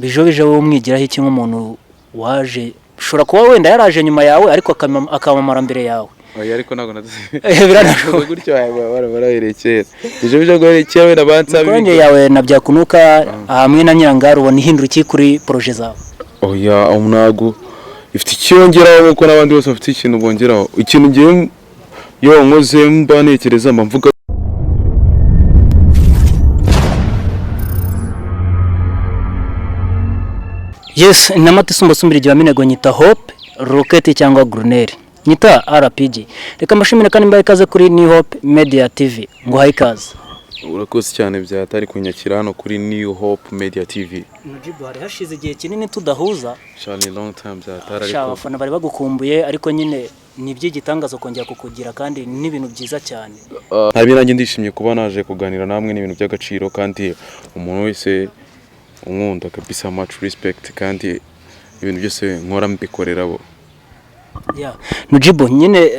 bijo wowe umwigiraho iki nk'umuntu waje ushobora kuba wenda yaraje nyuma yawe ariko akamamara mbere yawe. Oya ariko ntago nazi. Biranashoboka gutyo baraherekera. Bijo guherekera we nabanza bikonje yawe na byakunuka hamwe na Nyirangara ubona ihindura iki kuri projet zawe. Oya umnago ifite icyongeraho nkuko nabandi bose bafite ikintu bongeraho. Ikintu ngiye yo nkoze mbanekereza mvuga. Yes, namati sumbasumbirije bamenego nyita Hope Rocket cyangwa Gruneri. Nyita RPG. Reka mashimire kandi mbaye kaze kuri New Hope Media TV. Ngo hayi kaze. Urakoze cyane byatari kunyakira hano kuri New Hope Media TV. Mujibu hari hashize igihe kinini tudahuza. Cyane long time byatari ariko. Abafana bari bagukumbuye ariko nyine ni by'igitangazo kongera kukugira kandi n'ibintu byiza cyane. Ntabi nanjye ndishimye kuba naje kuganira namwe n'ibintu by'agaciro kandi umuntu wese unkunda kabisa much respect kandi ibintu byose nkora mbikorera bo. Yeah. Mujibu nyine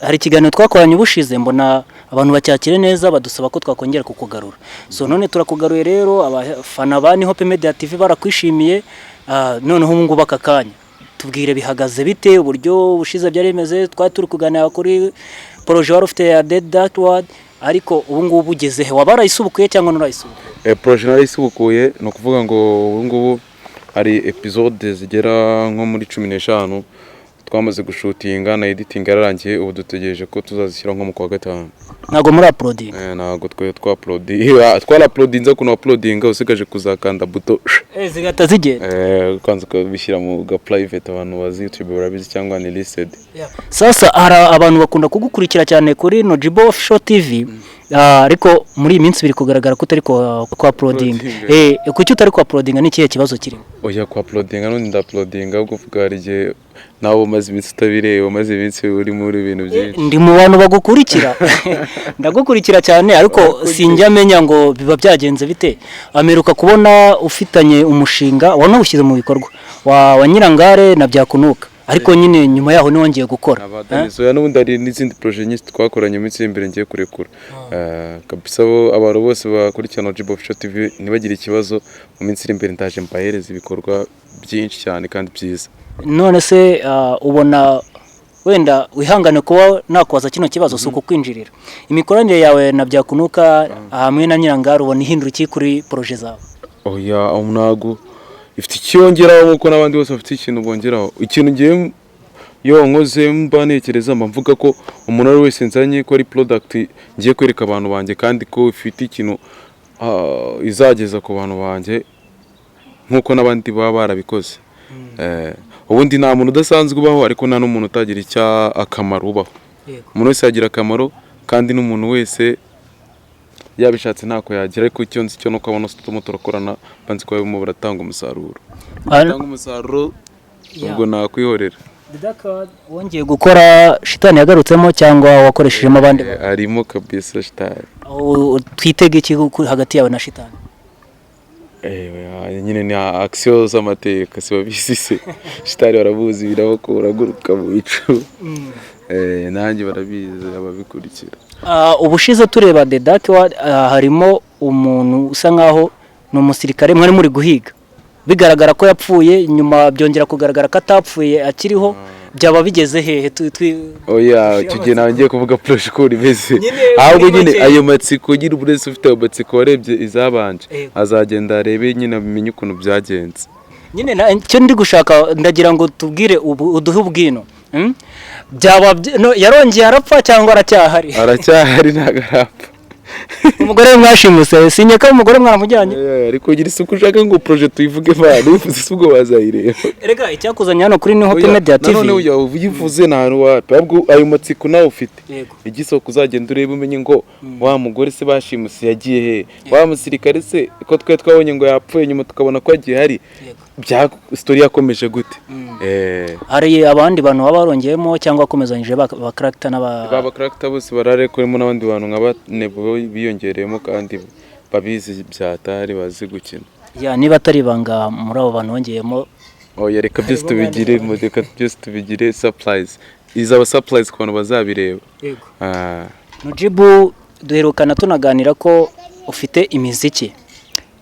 hari ikiganiro twakoranye ubushize mbona abantu bacyakire neza badusaba ko twakongera kukugarura. So none turakugaruye rero abafana ba New Hope Media TV barakwishimiye noneho ubu ngubu akakanya. Tubwire bihagaze bite uburyo bushize byari bimeze turi kuganira kuri projet wari ufite ya Dead Dark World ariko ubu ngubu ugeze he wabarayisubukuye cyangwa nurayisubukuye? Projet narayisubukuye no kuvuga ngo ubu ngubu hari episode zigera nko muri 15 twamaze gushutinga na editing yararangiye ubu dutegereje ko tuzazishyira nko mu kwa gatanu. Nago muri uploading? Nago twa uploadinga kuno uploadinga usigaje kuzakanda buto zigata zigenda kwanza kubishyira mu ga private abantu bazi YouTube barabizi cyangwa ni listed. Sasa ara abantu bakunda kugukurikira cyane kuri Nojibo Official TV ariko muri iyi minsi biri kugaragara ko utari kwa uploading. Kuki utari kwa uploading ni kihe kibazo kirimo? Oya kwa uploading none ndaploadinga ubwo vuga rije nawo maze iminsi utabireba maze iminsi uri muri ibintu byinshi. Ndi mu bantu bagukurikira ndagukurikira cyane ariko sinjya menya ngo biba byagenze bite. Ameruka kubona ufitanye umushinga wanawushyize mu bikorwa wa Nyirangare na Byakunuka ariko nyine nyuma yaho niwongeye gukora. Abadanizo n'ubundi ari n'izindi projet nyinshi twakoranye iminsi imbere ngiye kurekura. Kabisa bo abantu bose bakurikirana Nojibo Official TV nibagira ikibazo mu minsi iri imbere ndaje mbahereza ibikorwa byinshi cyane kandi byiza. None se ubona wenda wihangane kuba nakwaza kino kibazo suko kwinjirira imikoranire yawe na Byakunuka hamwe na Nyirangara ubona ihindura iki kuri projet zawe? Oya umnago ifite icyongeraho nkuko nabandi bose bafite ikintu bongeraho. Ikintu ngiye yo nkoze mbanekereza mvuga ko umuntu wese nzanye ko ari product ngiye kwereka abantu banje kandi ko ifite ikintu izageza ku bantu banje nkuko nabandi baba barabikoze. Ubundi nta muntu udasanzwe ubaho ariko nta n'umuntu utagira icya akamaro ubaho. Umuntu wese yagira akamaro kandi n'umuntu wese yabishatse ntako yagira ariko icyo nzi cyo no kubona turakorana banzi ko mu baratanga umusaruro. Batanga umusaruro ubwo nakwihorera. Didaka wongeye gukora shitani yagarutsemo cyangwa wakoreshejemo abandi? Arimo kabisa shitani. Twitege iki hagati yawe na shitani? Nyine ni action z'amateka si babisise. Shitani barabuzi birabakora guruka mu bicu. Nanjye barabizi ababikurikira. Ubushize tureba The Dark World harimo umuntu usa nkaho no umusirikare mwari muri guhiga bigaragara ko yapfuye nyuma byongera kugaragara ko atapfuye akiriho byaba bigeze hehe? Oya tugiye nangiye kuvuga projet ko rimeze ahubwo nyine ayo matsiko gira uburese ufite amatsiko warebye izabanje azagenda arebe nyine amenye ukuntu byagenze. Nyine cyo ndi gushaka ndagira ngo tubwire uduhe ubwino byaba yarongeye arapfa cyangwa aracyahari? Aracyahari ntagarapfa. Umugore mwashimuse sinye ko umugore mwaramujyanye ariko gira isuku ushaka ngo projet tuyivuge bana uvuze subwo bazayireba. Erega icyakuzanya hano kuri New Hope Media TV none uya uvuze ntaru wapi ahubwo ayo matsiko nawe ufite igisoko uzagenda urebe umenye ngo wa mugore se bashimuse yagiye he wa musirikare se ko twabonye ngo yapfuye nyuma tukabona ko agiye hari bya story yakomeje gute. Hari abandi bantu baba barongeyemo cyangwa akomezanyije ba character n'aba character bose bararekuremo n'abandi bantu nk'abanebo biyongereyemo kandi babizi byatari bazi gukina. Niba atari banga muri abo bantu bongeyemo reka byose tubigire modeka byose tubigire surprise izaba surprise ku bantu bazabireba. Nojibu duherukana tunaganira ko ufite imiziki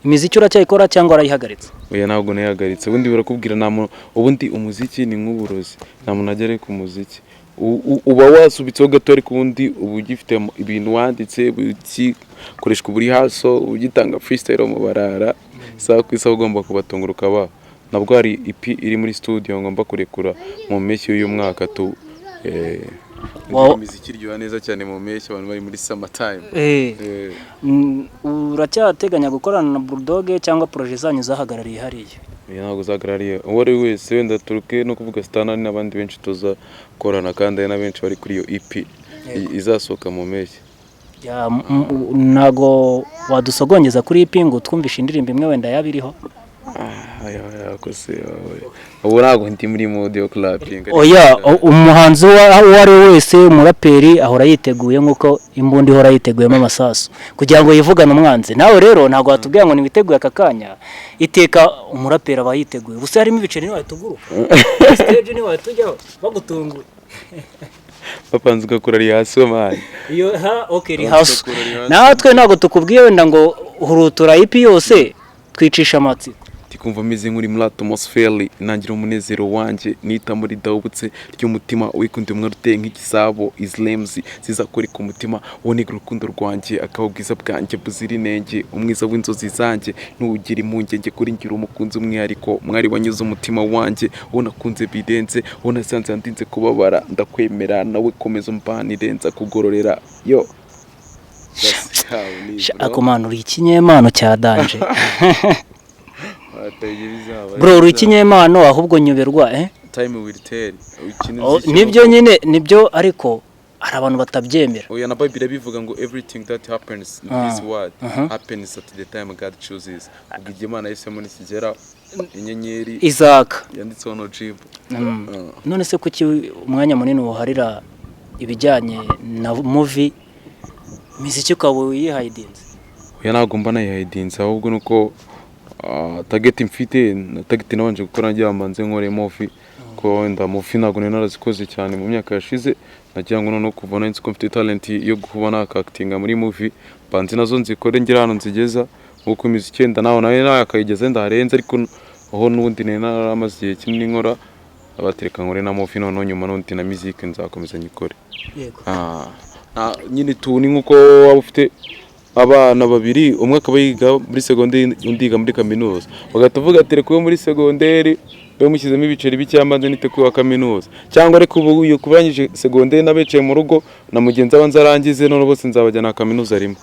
imiziki uracyayikora cyangwa warayihagaritse? oya ntabwo nayihagaritse. Ubundi barakubwira ubundi umuziki ni nk'uburozi, nta muntu agera ku muziki. Uba wasubitseho gato ariko ubundi uba ugifite ibintu wanditse ugikoreshwa buri haso ugitanga freestyle mu barara isaha ku isaha ugomba kubatungura ukaba. Nabwo hari EP iri muri studio ngomba kurekura mu mpeshyi y'uyu mwaka tu imiziki iryoha neza cyane mu mpeshyi abantu bari muri summer time. Uracyateganya gukorana na Bulldog cyangwa projet zanyu zahagarariye hariya? Ntabwo zahagarariye, uwo ari wese wenda turuke no kuvuga Stana n'abandi benshi tuzakorana kandi ari na benshi bari kuri iyo EP izasohoka mu mpeshyi. Ntago wadusogongeza kuri EP ngo twumvishe indirimbo imwe wenda yabiriho? Ubu ntabwo ndi muri mode yo clapping. Oya, umuhanzi uwo ari wese umuraperi ahora yiteguye nk'uko imbundi ihora yiteguyemo amasasu kugira ngo yivugane umwanzi. Nawe rero ntabwo watubwira ngo niwiteguye aka kanya, iteka umuraperi aba yiteguye. Gusa harimo ibiceri ni watuguruka stage ni watujyaho bagutunguye bapanze ugakora rihaso mani. Iyo okay rihaso. Natwe ntabwo tukubwiye wenda ngo hurutura EP yose twicisha amatsiko. Tikumva meze nkuri muri atmosphere nangira umunezero wanje nita muri dawubutse ry'umutima wikunde umwe ruteye nk'igisabo islems zizakora ku mutima wonega urukundo rwanje akabubwiza bwanje buzira inenge umwiza w'inzozi zanje n'ugira impungenge kuri ngira umukunzi umwihariko mwari wanyuze umutima wanje wonakunze bidenze wonasanze ndinze kubabara ndakwemera nawe komeza umbanirenza kugororera yo. Akomanura ikinyemano cya danje. Bro uri ikinyemano ahubwo nyuberwa time will tell. Nibyo nyine nibyo ariko hari abantu batabyemera. Oya na Bible bivuga ngo everything that happens in this world happens at the time God chooses. Ubwo Imana yisemo nikigera inyenyeri izaka yanditseho no jibu. None se kuki umwanya munini uharira ibijyanye na movie miziki ukaba uyihidinze? Oya ntabwo mba nayihidinze ahubwo nuko target mfite na target nabanje gukora njya mbanze nkore movie ko wenda movie ntabwo narazikoze cyane mu myaka yashize nagira ngo no kubona inzi ko mfite talent yo kubona acting muri movie banze nazo nzikore ngira hano nzigeza uko imiziki enda nawe akayigeza ndaharenze ariko aho nubundi naramaze igihe kinini nkora abatereka nkore na movie none nyuma n'undi na music nzakomeza nyikore. Yego. Nyine tu ni nkuko waba ufite abana babiri umwe akaba yiga muri secondaire undi yiga muri kaminuza bagatavuga ati rekuwe muri secondaire we mushyizemo ibiceri bicyambanze nite kuwa kaminuza cyangwa ariko ubu uyo kubanyije secondaire nabeceye mu rugo na mugenzi abanza arangize none bose nzabajyana kaminuza rimwe.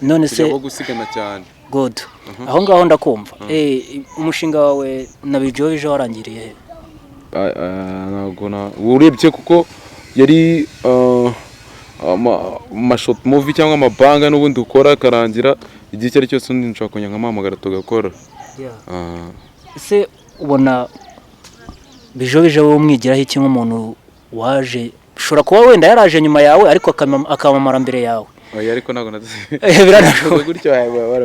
None se bwo gusigana cyane good aho ngaho ndakumva. Umushinga wawe na Bijoje warangiriye he? Ntabwo urebye kuko yari short movie cyangwa amabanga n'ubundi ukora karangira igihe cyari cyose undi nshaka kunya nkamamagara tugakora. Ese ubona Bijoje wowe umwigiraho iki nk'umuntu waje ushobora kuba wenda yaraje nyuma yawe ariko akamamara mbere yawe? Oya ariko ntabwo biranashoboka gutyo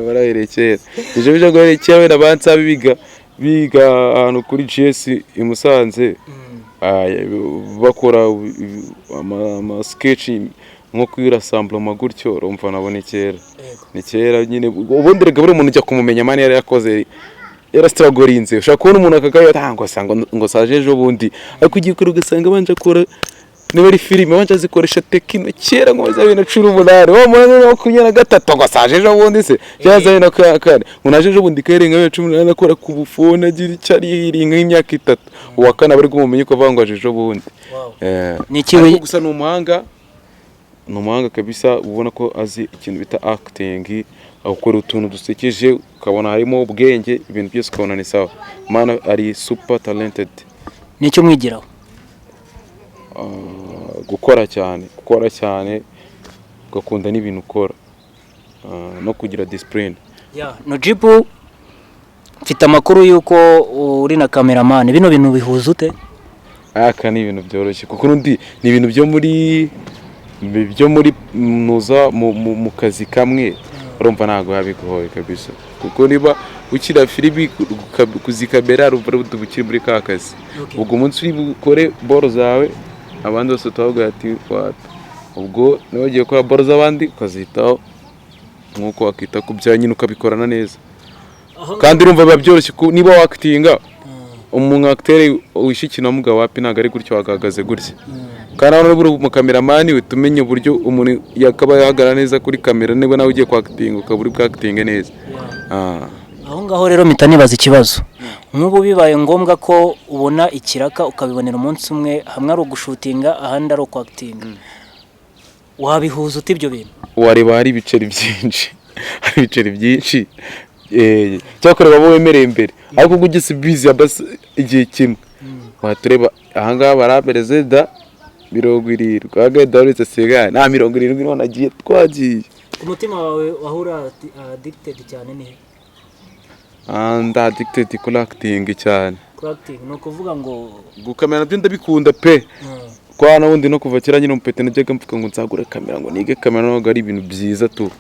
baraherekera Bijoje guherekera wenda bansa biga ahantu kuri GS i Musanze bakora ama sketch nko kwirassemblement gutyo urumva nabone kera ni kera nyine ubundi rega buri muntu ujya kumumenya mani yari yakoze yarastragorinze ushaka kubona umuntu akagayo atangwa sanga ngo sajeje ubundi ariko igikuru ugasanga banje akora niba ari filime banje azikoresha tekino kera ngo baza bina 18 wo mwana no kunyana gatatu ngo sajeje ubundi se cyaza bina kare munajeje ubundi karenga 18 akora ku bufone agira cyari iringa imyaka 3 uwakana bari kumumenye ko vangwa jeje ubundi. Ni kiwe gusa n'umuhanga kabisa ubona ko azi ikintu bita acting akora utuntu dusekeje ukabona harimo ubwenge ibintu byose ukabona ni sawa mana ari super talented. Nicyo mwigiraho? Gukora cyane ugakunda n'ibintu ukora no kugira discipline. No jibu mfite amakuru yuko uri na cameraman bino bintu bihuza ute? Aka ni ibintu byoroshye kuko nundi ni ibintu byo muri nuza mu kazi kamwe urumva ntago yabigoye kabisa kuko niba ukira filimi kuzikamera urumva ubukiri muri ka kazi ubwo umunsi uri bukore boro zawe abandi bose twavuga ati kwata ubwo nabagiye gukora boro z'abandi ukazitaho nk'uko wakita ku bya nyine ukabikorana neza kandi urumva biba byoroshye niba wakitinga umuntu acteur wishikina muga wapi ntago ari gutyo wagagaze gutya kandi nawe buri mu cameraman we tumenye uburyo umuntu yakaba yahagara neza kuri kamera niba nawe ugiye kwakitinga ukaburi bwakitinga neza. Aho ngaho rero mpita nibaza ikibazo nk'ubu bibaye ngombwa ko ubona ikiraka ukabibonera umunsi umwe hamwe ari ugushutinga ahandi ari ukwakitinga wabihuza uti ibyo bintu wareba hari ibiceri byinshi cyakorera abo wemereye imbere ariko ugise busy abase igihe kimwe watureba aha ngaha barabereze da 70 kwaga daretse sigana na 70 none agiye twagiye umutima wawe wahura addicted cyane ni anda addicted ku acting cyane acting no kuvuga ngo gukamera byo ndabikunda pe kwa wundi no kuva kera nyine umpete najyaga mvuga ngo nzagura kamera ngo nige kamera no ari ibintu byiza tu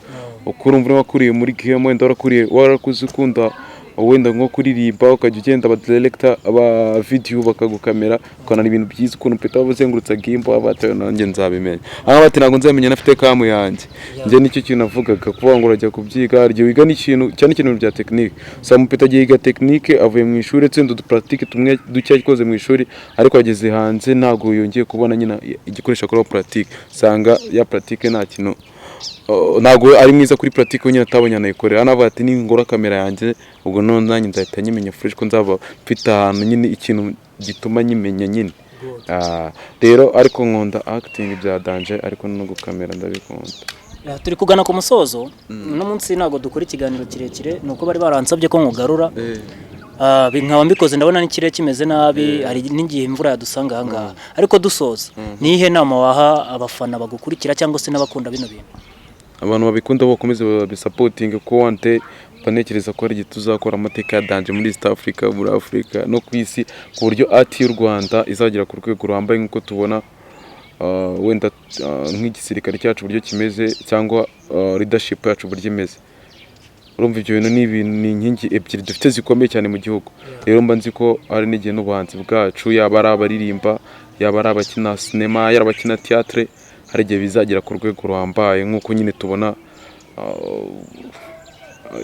ukurumva wakuriye muri game wenda warakuze ukunda wenda nko kuririmba ukajya ugenda aba director aba video bakagukamera ukana ibintu byiza ukuntu umpete wabuzengurutsa gimbo abatayo nanjye nzabimenya aha bati nago nzamenya nafite kamu yanjye nje nicyo kintu navugaga kuvuga ngo urajya kubyiga aryo wiga n'ikintu cyane kintu bya technique sa umpete agiye yiga technique avuye mu ishuri tsinda du pratique tumwe ducyayikoze mu ishuri ariko ageze hanze ntago yongeye kubona nyina igikoresha kuri pratique sanga ya pratique nta kintu ntago ari mwiza kuri pratique nyine atabonye anayikorera anavuga ati ni ngora kamera yanjye ubwo none nanjye nzahita nyimenya fresh ko nzaba mfite ahantu nyine ikintu gituma nyimenya nyine rero ariko nkunda acting bya danger ariko no gukamera ndabikunda. Turi kugana ku musozo no munsi nago dukora ikiganiro kirekire nuko bari baransabye ko ngugarura nkaba mbikoze ndabona n'ikire kimeze nabi hari n'ingihe imvura yadusanga ahangaha ariko dusoza nihe nama waha abafana bagukurikira cyangwa se n'abakunda bino bintu abantu babikunda bakomeze babisupporting ko wante banekereza ko ari gituzakora amateka ya danger muri East Africa muri Africa no ku isi ku buryo ati y'u Rwanda izagera ku rwego ruhambaye nkuko tubona wenda nk'igisirikare cyacu buryo kimeze cyangwa leadership yacu buryo imeze. Urumva ibyo bintu ni ibintu ni inkingi ebyiri dufite zikomeye cyane mu gihugu rero mba nzi ko ari n'igihe n'ubuhanzi bwacu yaba ari abaririmba yaba ari abakina cinema yaba abakina theatre hari igihe bizagera ku rwego ruhambaye nkuko nyine tubona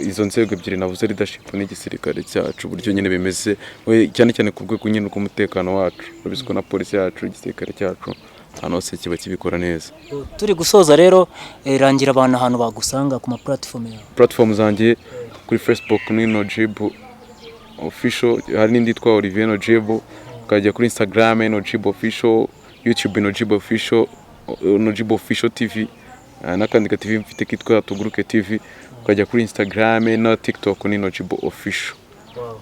izo nzego ebyiri navuze leadership n'igisirikare cyacu buryo nyine bimeze cyane cyane ku rwego nyine rw'umutekano wacu urabiziko na polisi yacu igisirikare cyacu hano hose kiba kibikora neza. Turi gusoza rero rangira abantu ahantu bagusanga ku ma platform zanjye kuri Facebook ni Nojibo official hari n'indi yitwa Olivier Nojibo ukajya kuri Instagram Nojibo official YouTube Nojibo official Nojibo official TV n'akandi ka TV mfite kitwa Tuguruke TV ukajya kuri Instagram na TikTok ni Nojibo official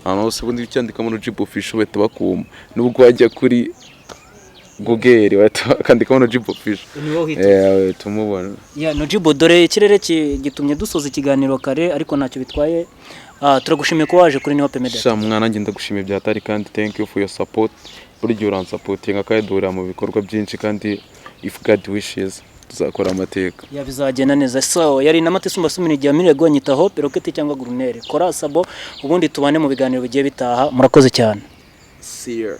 hano hose ubundi cyandika mu Nojibo official bahita bakuma nubwo wajya kuri Google wakandika Nojibo official tumubona Nojibo dore ikirere gitumye dusoza ikiganiro kare ariko ntacyo bitwaye turagushimiye ko waje kuri Nihope Media sha mwana njye ndagushimiye byatari kandi thank you for your support buri gihe uransupport akayidura mu bikorwa byinshi kandi if God wishes tuzakora amateka bizagenda neza. So yari n'amatesumba sumini gihe Mirego nyitaho Rocket cyangwa Grunere kora sabo ubundi tubane mu biganiro bigiye bitaha murakoze cyane. See you.